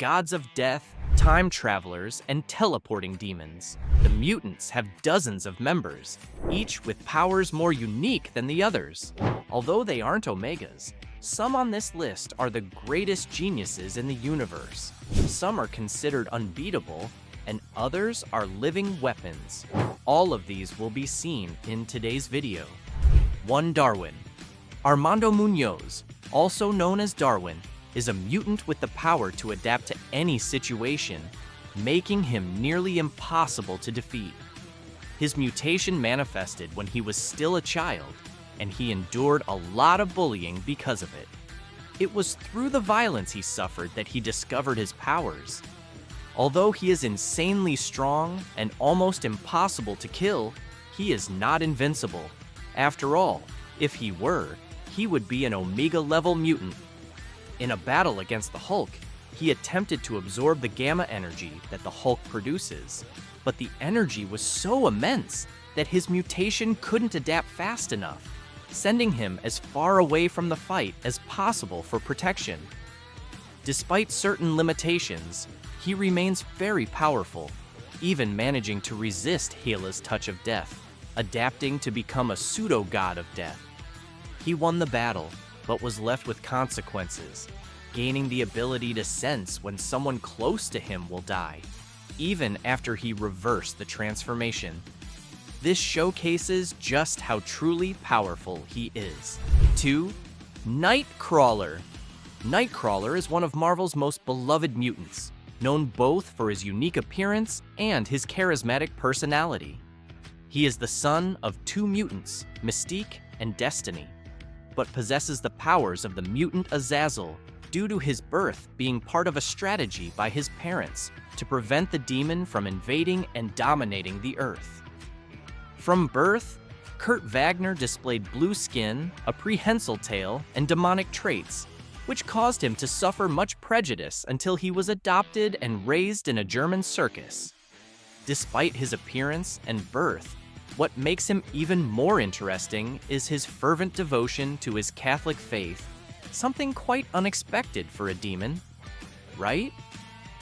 gods of death, time travelers, and teleporting demons. The mutants have dozens of members, each with powers more unique than the others. Although they aren't omegas, some on this list are the greatest geniuses in the universe. Some are considered unbeatable, and others are living weapons. All of these will be seen in today's video. 1. Darwin. Armando Munoz, also known as Darwin, is a mutant with the power to adapt to any situation, making him nearly impossible to defeat. His mutation manifested when he was still a child, and he endured a lot of bullying because of it. It was through the violence he suffered that he discovered his powers. Although he is insanely strong and almost impossible to kill, he is not invincible. After all, if he were, he would be an Omega-level mutant. In a battle against the Hulk, he attempted to absorb the gamma energy that the Hulk produces, but the energy was so immense that his mutation couldn't adapt fast enough, sending him as far away from the fight as possible for protection. Despite certain limitations, he remains very powerful, even managing to resist Hela's touch of death, adapting to become a pseudo-god of death. He won the battle, but was left with consequences, gaining the ability to sense when someone close to him will die, even after he reversed the transformation. This showcases just how truly powerful he is. 2. Nightcrawler. Nightcrawler is one of Marvel's most beloved mutants, known both for his unique appearance and his charismatic personality. He is the son of two mutants, Mystique and Destiny, but possesses the powers of the mutant Azazel due to his birth being part of a strategy by his parents to prevent the demon from invading and dominating the Earth. From birth, Kurt Wagner displayed blue skin, a prehensile tail, and demonic traits, which caused him to suffer much prejudice until he was adopted and raised in a German circus. Despite his appearance and birth, what makes him even more interesting is his fervent devotion to his Catholic faith, something quite unexpected for a demon, right?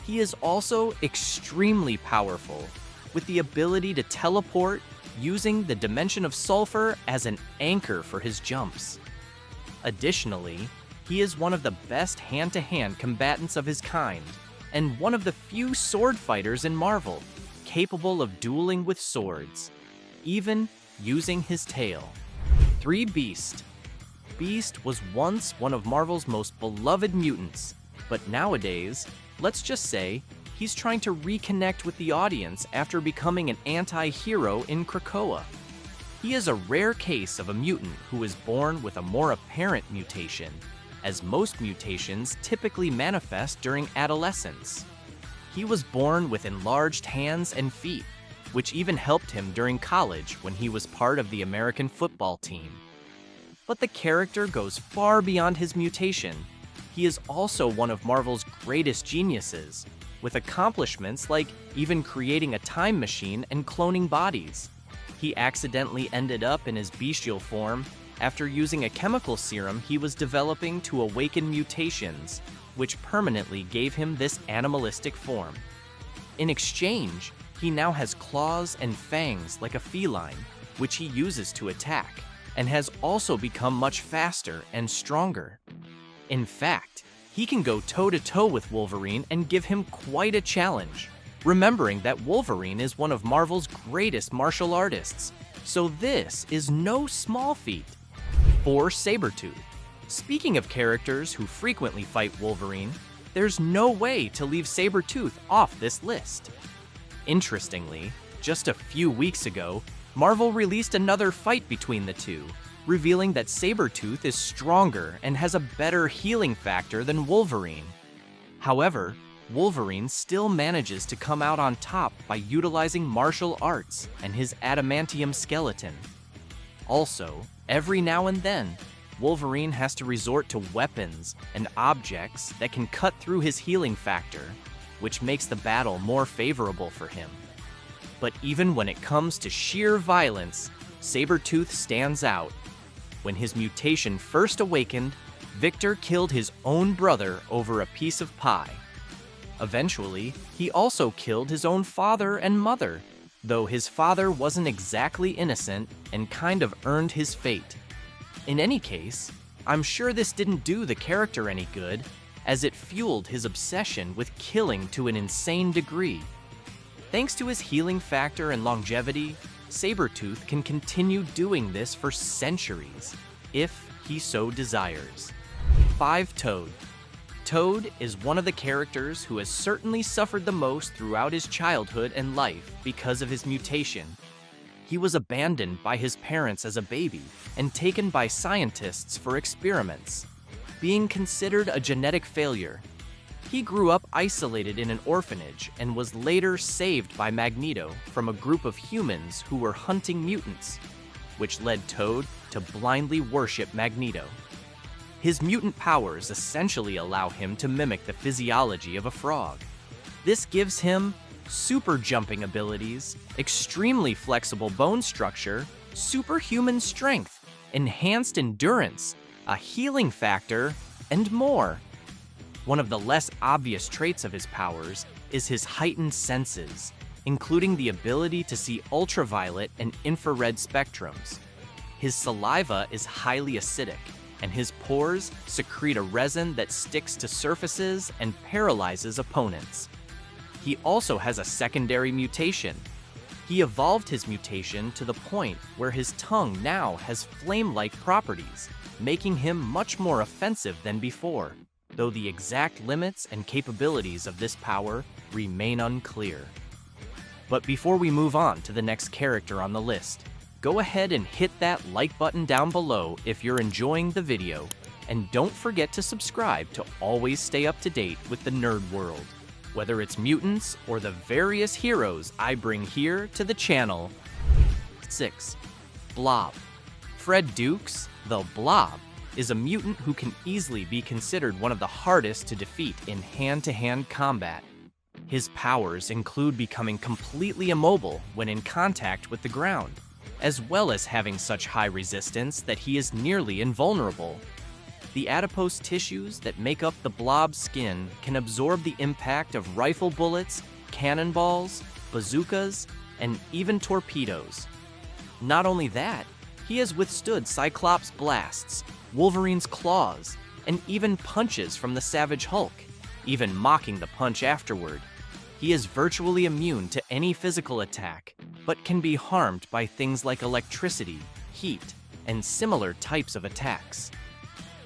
He is also extremely powerful, with the ability to teleport using the dimension of sulfur as an anchor for his jumps. Additionally, he is one of the best hand-to-hand combatants of his kind, and one of the few sword fighters in Marvel capable of dueling with swords, even using his tail. 3. Beast. Beast was once one of Marvel's most beloved mutants, but nowadays, let's just say, he's trying to reconnect with the audience after becoming an anti-hero in Krakoa. He is a rare case of a mutant who is born with a more apparent mutation, as most mutations typically manifest during adolescence. He was born with enlarged hands and feet, which even helped him during college when he was part of the American football team. But the character goes far beyond his mutation. He is also one of Marvel's greatest geniuses, with accomplishments like even creating a time machine and cloning bodies. He accidentally ended up in his bestial form after using a chemical serum he was developing to awaken mutations, which permanently gave him this animalistic form. In exchange, he now has claws and fangs like a feline, which he uses to attack, and has also become much faster and stronger. In fact, he can go toe-to-toe with Wolverine and give him quite a challenge, remembering that Wolverine is one of Marvel's greatest martial artists, so this is no small feat. 4. Sabertooth. Speaking of characters who frequently fight Wolverine, there's no way to leave Sabertooth off this list. Interestingly, just a few weeks ago, Marvel released another fight between the two, revealing that Sabertooth is stronger and has a better healing factor than Wolverine. However, Wolverine still manages to come out on top by utilizing martial arts and his adamantium skeleton. Also, every now and then, Wolverine has to resort to weapons and objects that can cut through his healing factor, which makes the battle more favorable for him. But even when it comes to sheer violence, Sabertooth stands out. When his mutation first awakened, Victor killed his own brother over a piece of pie. Eventually, he also killed his own father and mother, though his father wasn't exactly innocent and kind of earned his fate. In any case, I'm sure this didn't do the character any good, as it fueled his obsession with killing to an insane degree. Thanks to his healing factor and longevity, Sabertooth can continue doing this for centuries, if he so desires. 5. Toad. Toad is one of the characters who has certainly suffered the most throughout his childhood and life because of his mutation. He was abandoned by his parents as a baby and taken by scientists for experiments, being considered a genetic failure. He grew up isolated in an orphanage and was later saved by Magneto from a group of humans who were hunting mutants, which led Toad to blindly worship Magneto. His mutant powers essentially allow him to mimic the physiology of a frog. This gives him super jumping abilities, extremely flexible bone structure, superhuman strength, enhanced endurance, a healing factor, and more. One of the less obvious traits of his powers is his heightened senses, including the ability to see ultraviolet and infrared spectrums. His saliva is highly acidic, and his pores secrete a resin that sticks to surfaces and paralyzes opponents. He also has a secondary mutation. He evolved his mutation to the point where his tongue now has flame-like properties, making him much more offensive than before, though the exact limits and capabilities of this power remain unclear. But before we move on to the next character on the list, go ahead and hit that like button down below if you're enjoying the video, and don't forget to subscribe to always stay up to date with the nerd world, whether it's mutants or the various heroes I bring here to the channel. 6. Blob. Fred Dukes, the Blob, is a mutant who can easily be considered one of the hardest to defeat in hand-to-hand combat. His powers include becoming completely immobile when in contact with the ground, as well as having such high resistance that he is nearly invulnerable. The adipose tissues that make up the Blob's skin can absorb the impact of rifle bullets, cannonballs, bazookas, and even torpedoes. Not only that, he has withstood Cyclops' blasts, Wolverine's claws, and even punches from the Savage Hulk, even mocking the punch afterward. He is virtually immune to any physical attack, but can be harmed by things like electricity, heat, and similar types of attacks.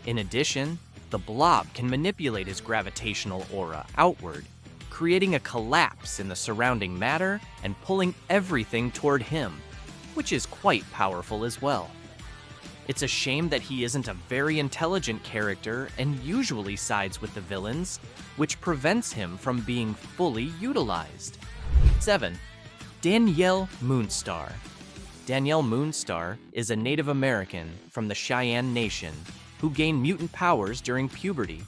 In addition, the Blob can manipulate his gravitational aura outward, creating a collapse in the surrounding matter and pulling everything toward him, which is quite powerful as well. It's a shame that he isn't a very intelligent character and usually sides with the villains, which prevents him from being fully utilized. 7. Danielle Moonstar. Danielle Moonstar is a Native American from the Cheyenne Nation who gained mutant powers during puberty.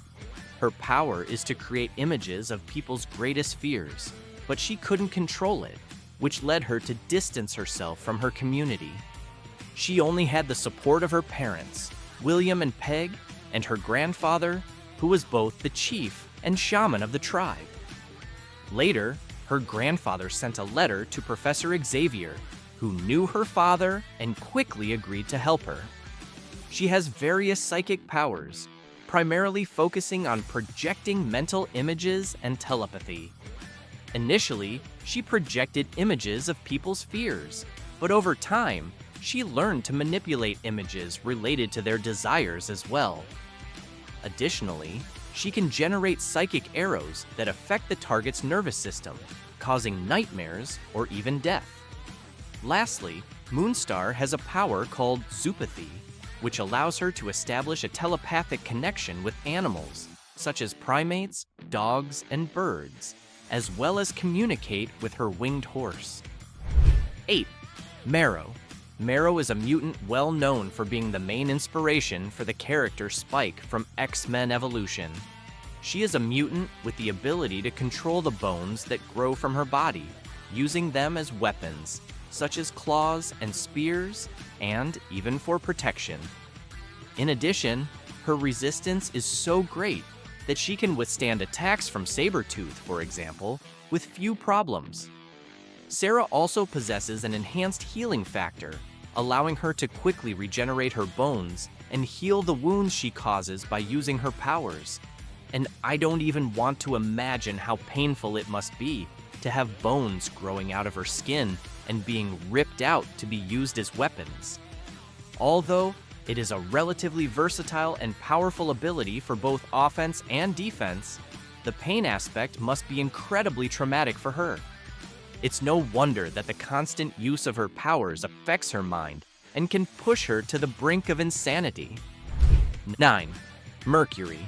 Her power is to create images of people's greatest fears, but she couldn't control it, which led her to distance herself from her community. She only had the support of her parents, William and Peg, and her grandfather, who was both the chief and shaman of the tribe. Later, her grandfather sent a letter to Professor Xavier, who knew her father and quickly agreed to help her. She has various psychic powers, primarily focusing on projecting mental images and telepathy. Initially, she projected images of people's fears, but over time, she learned to manipulate images related to their desires as well. Additionally, she can generate psychic arrows that affect the target's nervous system, causing nightmares or even death. Lastly, Moonstar has a power called zoopathy, which allows her to establish a telepathic connection with animals, such as primates, dogs, and birds, as well as communicate with her winged horse. 8. Marrow. Marrow is a mutant well known for being the main inspiration for the character Spike from X-Men Evolution. She is a mutant with the ability to control the bones that grow from her body, using them as weapons, such as claws and spears, and even for protection. In addition, her resistance is so great that she can withstand attacks from Sabertooth, for example, with few problems. Sarah also possesses an enhanced healing factor, allowing her to quickly regenerate her bones and heal the wounds she causes by using her powers. And I don't even want to imagine how painful it must be to have bones growing out of her skin and being ripped out to be used as weapons. Although it is a relatively versatile and powerful ability for both offense and defense, the pain aspect must be incredibly traumatic for her. It's no wonder that the constant use of her powers affects her mind and can push her to the brink of insanity. 9. Mercury.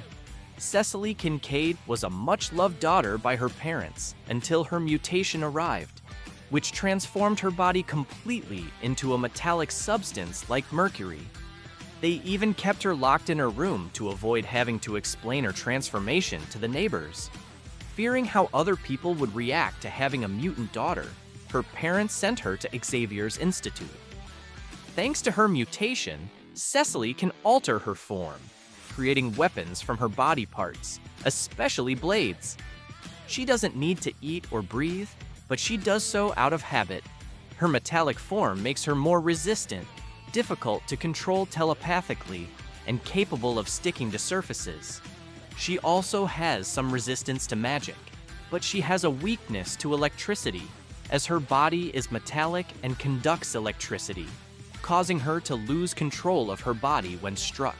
Cecily Kincaid was a much-loved daughter by her parents until her mutation arrived, which transformed her body completely into a metallic substance like mercury. They even kept her locked in her room to avoid having to explain her transformation to the neighbors. Fearing how other people would react to having a mutant daughter, her parents sent her to Xavier's Institute. Thanks to her mutation, Cecily can alter her form, creating weapons from her body parts, especially blades. She doesn't need to eat or breathe, but she does so out of habit. Her metallic form makes her more resistant, difficult to control telepathically, and capable of sticking to surfaces. She also has some resistance to magic, but she has a weakness to electricity, as her body is metallic and conducts electricity, causing her to lose control of her body when struck.